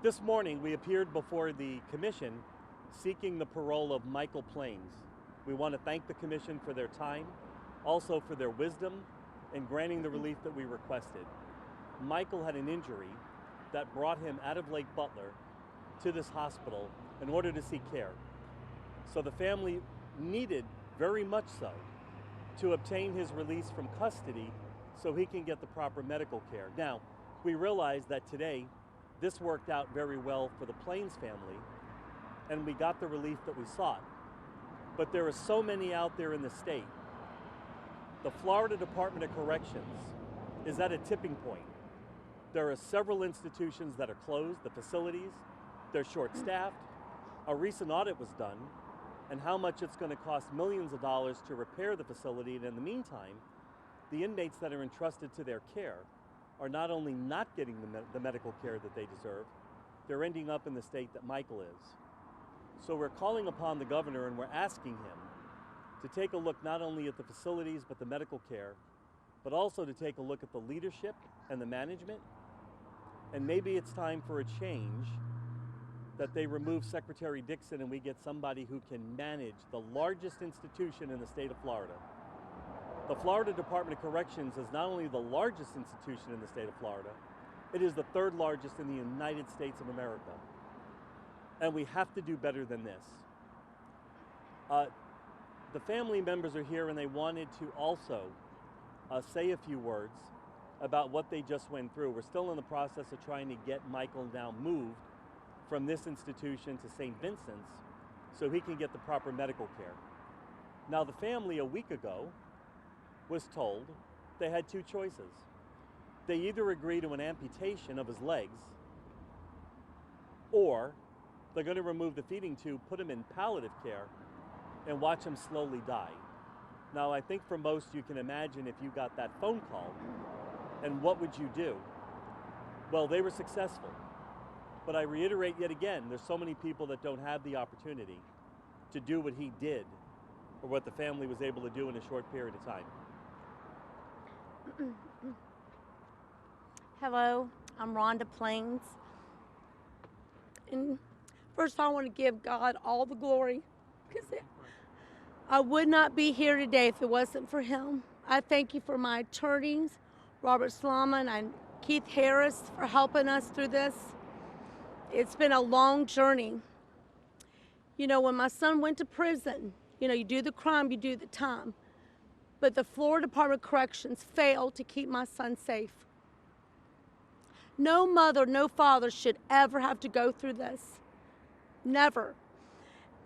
This morning, we appeared before the commission seeking the parole of Michael Plains. We want to thank the commission for their time, also for their wisdom in granting the relief that we requested. Michael had an injury that brought him out of Lake Butler to this hospital in order to seek care. So the family needed, very much so, to obtain his release from custody so he can get the proper medical care. Now, we realize that today, this worked out very well for the Plains family, and we got the relief that we sought. But there are so many out there in the state. The Florida Department of Corrections is at a tipping point. There are several institutions that are closed, the facilities, they're short-staffed. A recent audit was done, and how much it's going to cost millions of dollars to repair the facility, and in the meantime, the inmates that are entrusted to their care are not only not getting the medical care that they deserve, they're ending up in the state that Michael is. So we're calling upon the governor and we're asking him to take a look not only at the facilities but the medical care, but also to take a look at the leadership and the management. And maybe it's time for a change, that they remove Secretary Dixon and we get somebody who can manage the largest institution in the state of Florida. The Florida Department of Corrections is not only the largest institution in the state of Florida, it is the third largest in the United States of America. And we have to do better than this. The family members are here and they wanted to also say a few words about what they just went through. We're still in the process of trying to get Michael now moved from this institution to St. Vincent's so he can get the proper medical care. Now, the family a week ago was told they had two choices. They either agree to an amputation of his legs, or they're going to remove the feeding tube, put him in palliative care, and watch him slowly die. Now, I think for most, you can imagine if you got that phone call, and what would you do? Well, they were successful. But I reiterate yet again, there's so many people that don't have the opportunity to do what he did, or what the family was able to do in a short period of time. Hello, I'm Rhonda Plains. And first of all, I want to give God all the glory, because I would not be here today if it wasn't for him. I thank you for my attorneys, Robert Slaman and Keith Harris, for helping us through this. It's been a long journey. You know, when my son went to prison, you know, you do the crime, you do the time. But the Florida Department of Corrections failed to keep my son safe. No mother, no father should ever have to go through this. Never.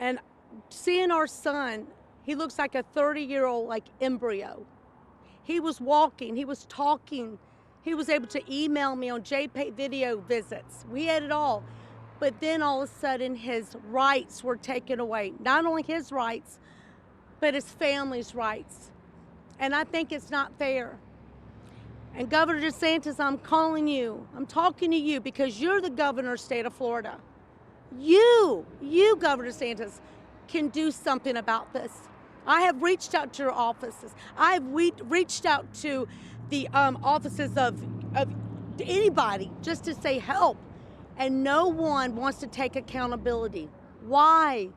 And seeing our son, he looks like a 30-year-old like embryo. He was walking, he was talking, he was able to email me on JPay video visits. We had it all. But then all of a sudden his rights were taken away. Not only his rights, but his family's rights. And I think it's not fair. And Governor DeSantis, I'm calling you. I'm talking to you because you're the governor of the state of Florida. You, Governor DeSantis, can do something about this. I have reached out to your offices. I've reached out to the offices of anybody just to say help. And no one wants to take accountability. Why?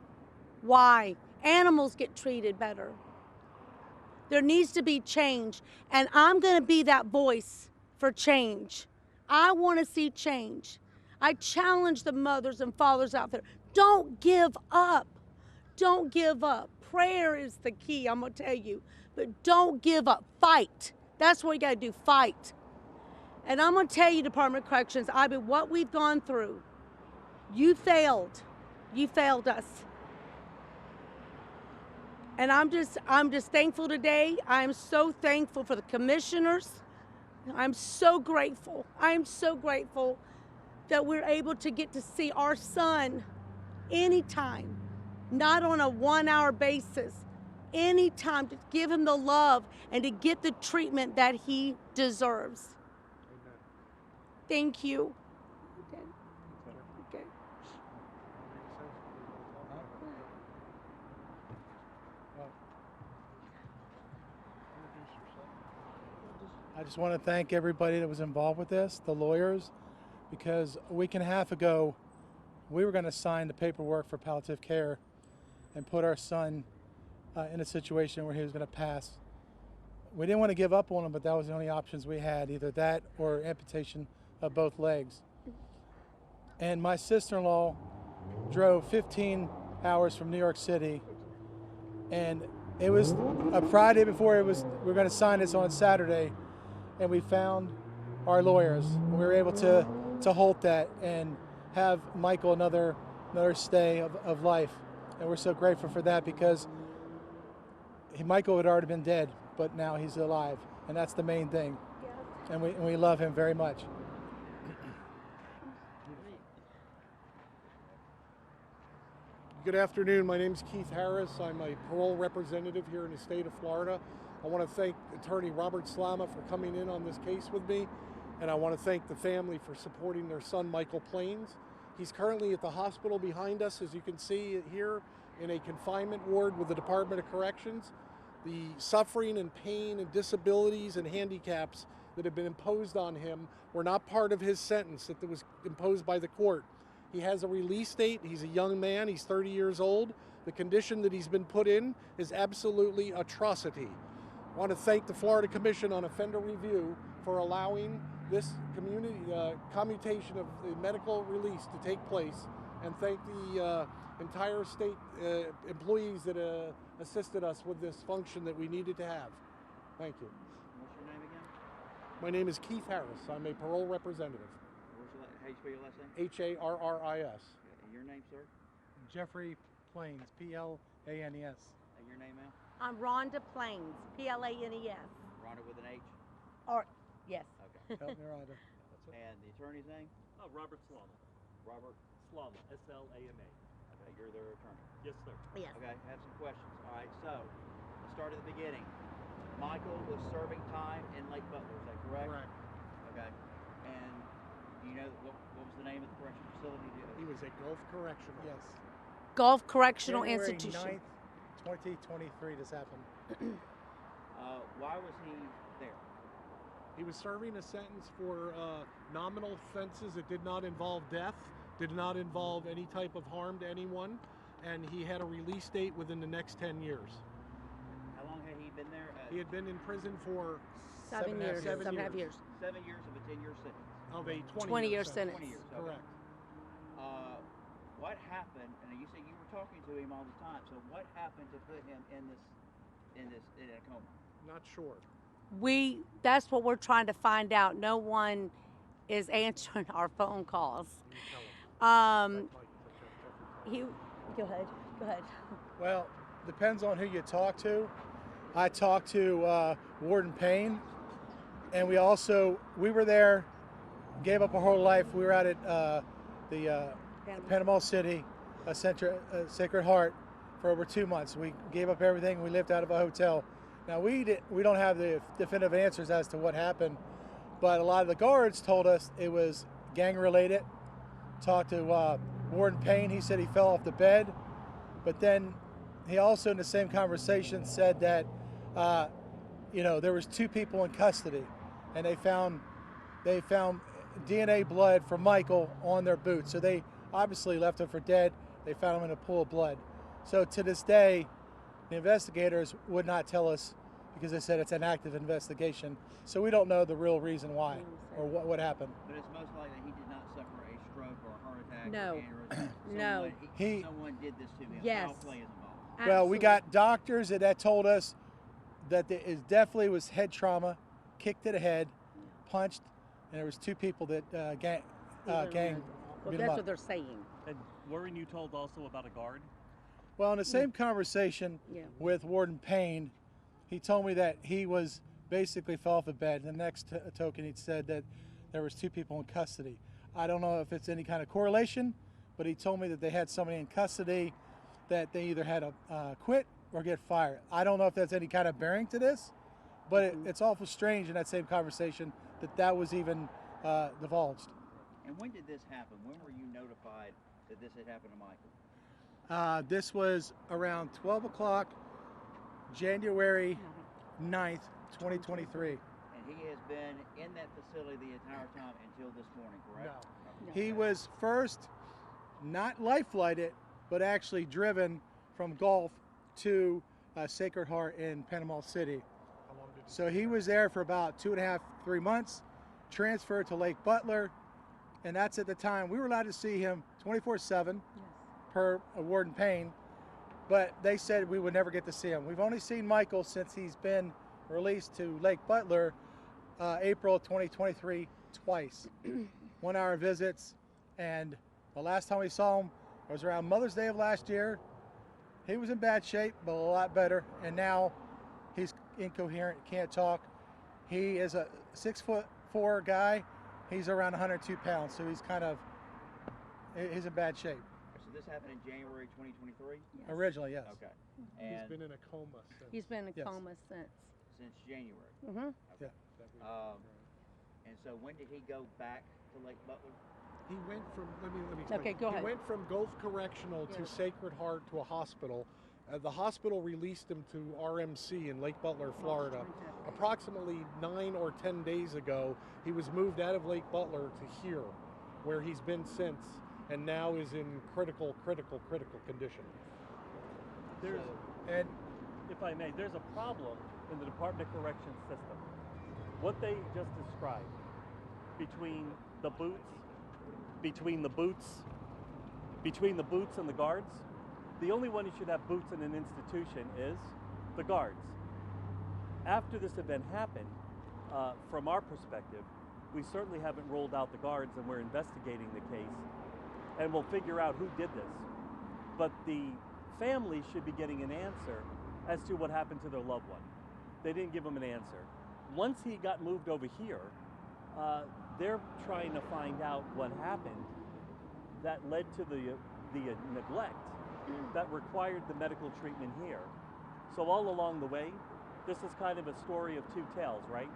Why? Animals get treated better. There needs to be change, and I'm going to be that voice for change. I want to see change. I challenge the mothers and fathers out there. Don't give up. Don't give up. Prayer is the key, I'm going to tell you. But don't give up. Fight. That's what you got to do, fight. And I'm going to tell you, Department of Corrections, what we've gone through, you failed. You failed us. And I'm just thankful today. I'm so thankful for the commissioners. I'm so grateful. I'm so grateful that we're able to get to see our son anytime, not on a 1-hour basis, anytime, to give him the love and to get the treatment that he deserves. Amen. Thank you. Okay. Okay. I just want to thank everybody that was involved with this, the lawyers, because a week and a half ago, we were going to sign the paperwork for palliative care and put our son in a situation where he was going to pass. We didn't want to give up on him, but that was the only options we had, either that or amputation of both legs. And my sister-in-law drove 15 hours from New York City, and it was a Friday before we were going to sign this on Saturday, and we found our lawyers. We were able to halt that and have Michael another stay of life. And we're so grateful for that, because Michael had already been dead, but now he's alive, and that's the main thing. And we love him very much. Good afternoon. My name is Keith Harris. I'm a parole representative here in the state of Florida. I want to thank Attorney Robert Slama for coming in on this case with me, and I want to thank the family for supporting their son, Michael Plains. He's currently at the hospital behind us, as you can see here, in a confinement ward with the Department of Corrections. The suffering and pain and disabilities and handicaps that have been imposed on him were not part of his sentence that was imposed by the court. He has a release date. He's a young man. He's 30 years old. The condition that he's been put in is absolutely atrocity. I want to thank the Florida Commission on Offender Review for allowing this commutation of the medical release to take place, and thank the entire state employees that assisted us with this function that we needed to have. Thank you. What's your name again? My name is Keith Harris. I'm a parole representative. How you spell your last name? H-A-R-R-I-S. And your name, sir? Jeffrey Plains, P-L-A-N-E-S. And your name, ma'am? I'm Rhonda Plains, P-L-A-N-E-S. Rhonda with an H? Or, yes. Okay. Help me, Rhonda. And the attorney's name? Robert Slama. Robert? Slama, S-L-A-M-A. Okay, you're their attorney. Yes, sir. Yes. Okay, I have some questions. All right, so let's start at the beginning. Michael was serving time in Lake Butler, is that correct? Correct. Okay. And do you know what was the name of the correctional facility? He was at Gulf Correctional. Yes. Gulf Correctional January Institution. 9th, 2023, this happened. Why was he there? He was serving a sentence for nominal offenses that did not involve death, did not involve any type of harm to anyone, and he had a release date within the next 10 years. How long had he been there? He had been in prison for 7 years, 7.5 years. 7 years of a 10-year sentence. of a 20-year 20-year sentence. 20 years. Okay. Correct. What happened? And you said you were talking to him all the time. So what happened to put him in a coma? Not sure. That's what we're trying to find out. No one is answering our phone calls. Go ahead. Well, depends on who you talk to. I talked to Warden Payne, and we were there, gave up our whole life. We were out at the Panama City Sacred Heart for over 2 months. We gave up everything. We lived out of a hotel. Now we don't have the definitive answers as to what happened, but a lot of the guards told us it was gang related. Talked to Warden Payne. He said he fell off the bed, but then he also in the same conversation said that there was 2 people in custody, and they found DNA blood from Michael on their boots. So they obviously left him for dead. They found him in a pool of blood. So to this day, the investigators would not tell us because they said it's an active investigation. So we don't know the real reason why or what happened. But it's most likely he did not suffer a stroke or a heart attack. No. Or aneurysm. No. Someone did this to him. Yes. Foul play is involved. Well, we got doctors that told us that it definitely was head trauma, kick to the head, punched, and there was 2 people that gang Well, beat him that's up. what they're saying. And weren't you told also about a guard? Well, in the same conversation Yeah. with Warden Payne, he told me that he was basically fell off the bed. The next token, he said that there was 2 people in custody. I don't know if it's any kind of correlation, but he told me that they had somebody in custody that they either had to quit or get fired. I don't know if that's any kind of bearing to this, but it's awful strange in that same conversation that was even divulged. And when did this happen? When were you notified that this had happened to Michael? This was around 12 o'clock, January 9th, 2023. And he has been in that facility the entire time until this morning, correct? No. He was first not life flighted, but actually driven from Gulf to Sacred Heart in Panama City. How long did So he was there for about 2.5, 3 months, transferred to Lake Butler, and that's at the time we were allowed to see him 24/7 per Warden Payne, but they said we would never get to see him. We've only seen Michael since he's been released to Lake Butler, April 2023, twice, 1-hour visits, and the last time we saw him was around Mother's Day of last year. He was in bad shape, but a lot better, and now he's incoherent, can't talk. He is a 6'4" guy. He's around 102 pounds, so he's in bad shape. So this happened in January 2023? Originally, yes. Okay. He's And been in a coma since. He's been in a Yes. coma since. since January. Mm-hmm. Yeah. And so when did he go back to Lake Butler? He went from, let me explain. Okay, go ahead. He went from Gulf Correctional to Yes. Sacred Heart to a hospital. The hospital released him to RMC in Lake Butler, Florida. Approximately 9 or 10 days ago, he was moved out of Lake Butler to here, where he's been since, and now is in critical condition. There's, And if I may, there's a problem in the Department of Corrections system. What they just described between the boots and the guards, the only one who should have boots in an institution is the guards. After this event happened, from our perspective, we certainly haven't rolled out the guards, and we're investigating the case, and we'll figure out who did this. But the family should be getting an answer as to what happened to their loved one. They didn't give them an answer. Once he got moved over here, they're trying to find out what happened that led to the neglect that required the medical treatment here. So all along the way, this is kind of a story of two tales, right?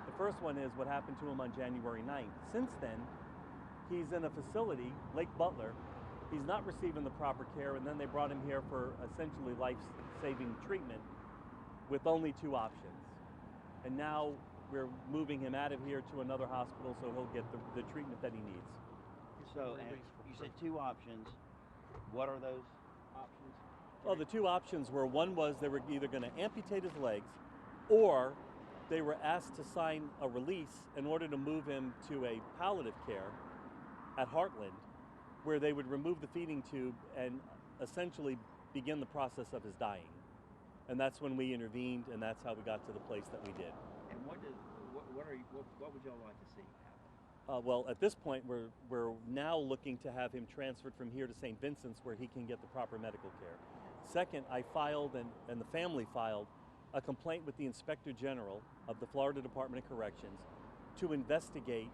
The first one is what happened to him on January 9th. Since then, he's in a facility, Lake Butler. He's not receiving the proper care, and then they brought him here for essentially life-saving treatment with only 2 options. And now we're moving him out of here to another hospital so he'll get the treatment that he needs. So, and you said 2 options. What are those options? Well, the 2 options were, one was they were either going to amputate his legs, or they were asked to sign a release in order to move him to a palliative care at Heartland, where they would remove the feeding tube and essentially begin the process of his dying. And that's when we intervened, and that's how we got to the place that we did. And what would y'all like to see happen? Well, at this point, we're now looking to have him transferred from here to St. Vincent's, where he can get the proper medical care. Second, I filed, and the family filed, a complaint with the Inspector General of the Florida Department of Corrections to investigate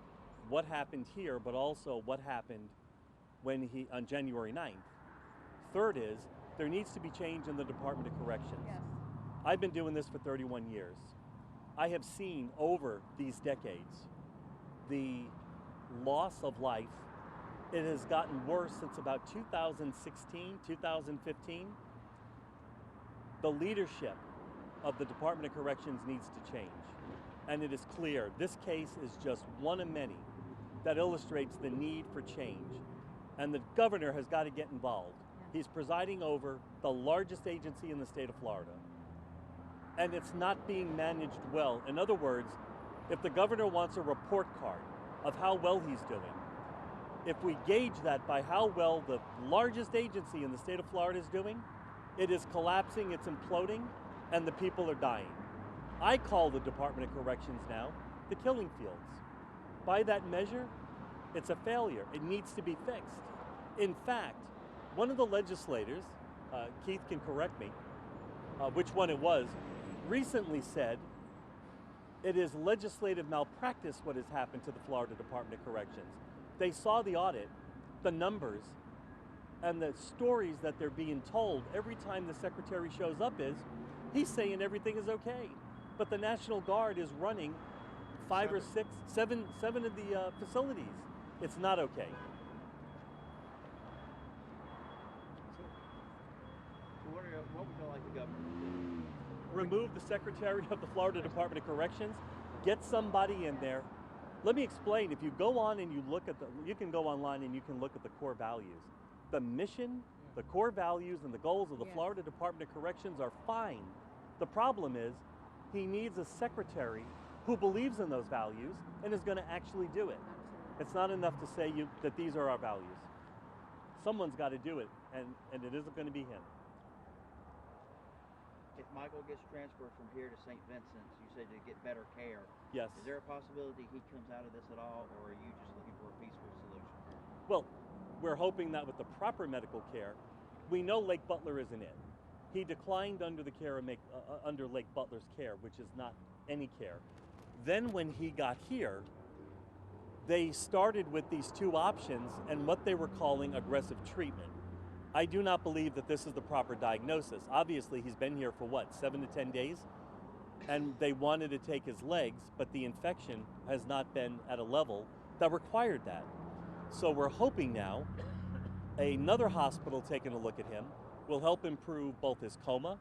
what happened here, but also what happened when on January 9th. Third is, there needs to be change in the Department of Corrections. Yes. I've been doing this for 31 years. I have seen over these decades the loss of life. It has gotten worse since about 2016, 2015. The leadership of the Department of Corrections needs to change. And it is clear this case is just one of many that illustrates the need for change. And the governor has got to get involved. He's presiding over the largest agency in the state of Florida. And it's not being managed well. In other words, if the governor wants a report card of how well he's doing, if we gauge that by how well the largest agency in the state of Florida is doing, it is collapsing, it's imploding, and the people are dying. I call the Department of Corrections now the killing fields. By that measure, it's a failure. It needs to be fixed. In fact, one of the legislators, Keith can correct me, which one it was, recently said it is legislative malpractice what has happened to the Florida Department of Corrections. They saw the audit, the numbers, and the stories that they're being told every time the secretary shows up is, he's saying everything is okay. But the National Guard is running 5 or 6, 7 of the facilities. It's not okay. What would y'all like the governor to do? Remove the secretary of the Florida Department of Corrections, get somebody in there Let me explain. If you go on and you look at you can go online and you can look at the core values. The mission, the core values, and the goals of the Yes. Florida Department of Corrections are fine. The problem is he needs a secretary who believes in those values and is going to actually do it. It's not enough to say that these are our values. Someone's got to do it, and it isn't going to be him. If Michael gets transferred from here to St. Vincent's, you said to get better care. Yes. Is there a possibility he comes out of this at all, or are you just looking for a peaceful solution? Well, we're hoping that with the proper medical care, we know Lake Butler isn't it. He declined under the care of under Lake Butler's care, which is not any care. Then when he got here, they started with these two options and what they were calling aggressive treatment. I do not believe that this is the proper diagnosis. Obviously, he's been here for what, 7 to 10 days? And they wanted to take his legs, but the infection has not been at a level that required that. So we're hoping now another hospital taking a look at him will help improve both his coma,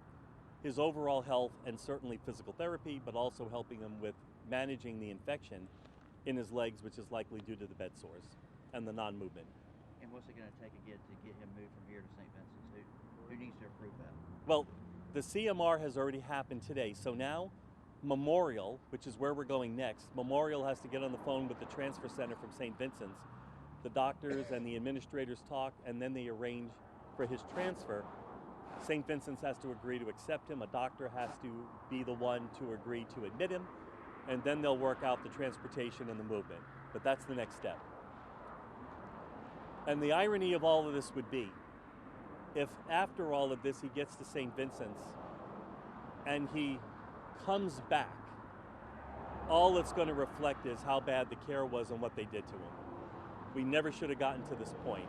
his overall health, and certainly physical therapy, but also helping him with managing the infection in his legs, which is likely due to the bed sores and the non-movement. And what's it going to take again to get him moved from here to St. Vincent's? Who needs to approve that? Well, the CMR has already happened today, so now Memorial, which is where we're going next, Memorial has to get on the phone with the transfer center from St. Vincent's. The doctors and the administrators talk, and then they arrange for his transfer. St. Vincent's has to agree to accept him. A doctor has to be the one to agree to admit him, and then they'll work out the transportation and the movement. But that's the next step. And the irony of all of this would be, if after all of this he gets to St. Vincent's and he comes back, all it's going to reflect is how bad the care was and what they did to him. We never should have gotten to this point.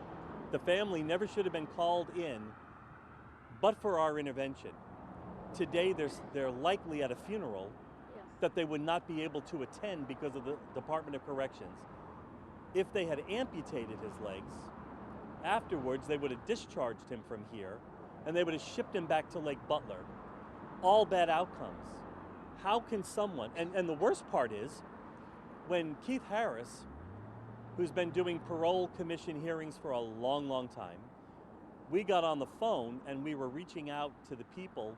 The family never should have been called in, but for our intervention. Today they're likely at a funeral Yes. that they would not be able to attend because of the Department of Corrections. If they had amputated his legs, afterwards they would have discharged him from here and they would have shipped him back to Lake Butler. All bad outcomes. How can someone, and the worst part is, when Keith Harris, who's been doing parole commission hearings for a long, long time, we got on the phone and we were reaching out to the people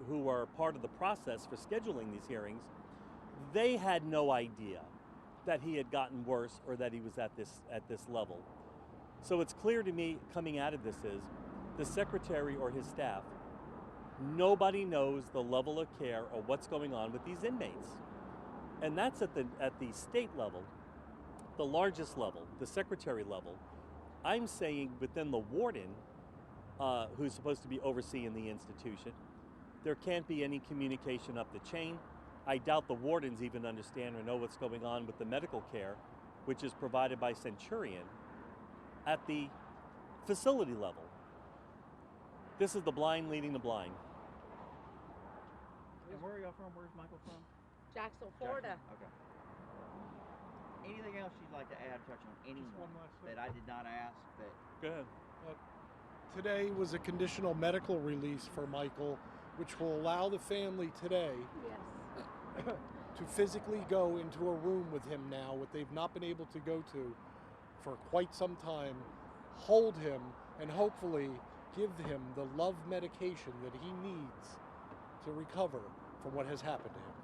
who are part of the process for scheduling these hearings. They had no idea that he had gotten worse or that he was at this level. So it's clear to me coming out of this is the secretary or his staff, nobody knows the level of care or what's going on with these inmates. And that's at the state level, the largest level, the secretary level. I'm saying within the warden, who's supposed to be overseeing the institution, there can't be any communication up the chain. I doubt the wardens even understand or know what's going on with the medical care, which is provided by Centurion at the facility level. This is the blind leading the blind. And where are y'all from? Where's Michael from? Jacksonville, Florida. Okay. Anything else you'd like to add, touch on anyone one last thing. that I did not ask that? Go ahead. Today was a conditional medical release for Michael, which will allow the family today Yes. to physically go into a room with him now, what they've not been able to go to for quite some time, hold him, and hopefully give him the love medication that he needs to recover from what has happened to him.